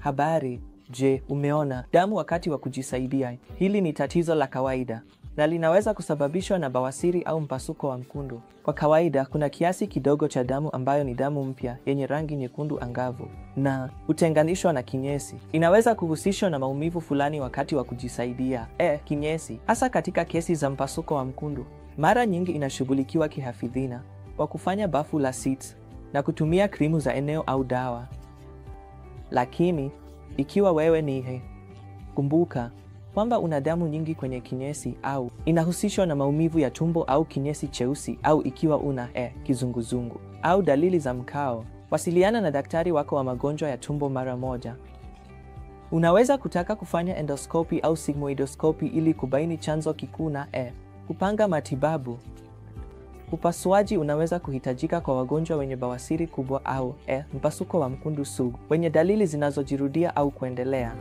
Habari, je, umeona damu wakati wa kujisaidia? Hili ni tatizo la kawaida na linaweza kusababishwa na bawasiri au mpasuko wa mkundu. Kwa kawaida, kuna kiasi kidogo cha damu ambayo ni damu mpya yenye rangi nyekundu angavu na hutenganishwa na kinyesi. Inaweza kuhusishwa na maumivu fulani wakati wa kujisaidia. Kinyesi, hasa katika kesi za mpasuko wa mkundu, mara nyingi inashughulikiwa kihafidhina kwa kufanya bafu la SITS na kutumia krimu za eneo au dawa. Lakini ikiwa wewe ni kumbuka kwamba una damu nyingi kwenye kinyesi au inahusishwa na maumivu ya tumbo au kinyesi cheusi, au ikiwa una kizunguzungu au dalili za mkao, wasiliana na daktari wako wa magonjwa ya tumbo mara moja. Unaweza kutaka kufanya endoskopi au sigmoidoskopi ili kubaini chanzo kikuu na kupanga matibabu. Upasuaji unaweza kuhitajika kwa wagonjwa wenye bawasiri kubwa au mpasuko wa mkundu sugu wenye dalili zinazojirudia au kuendelea.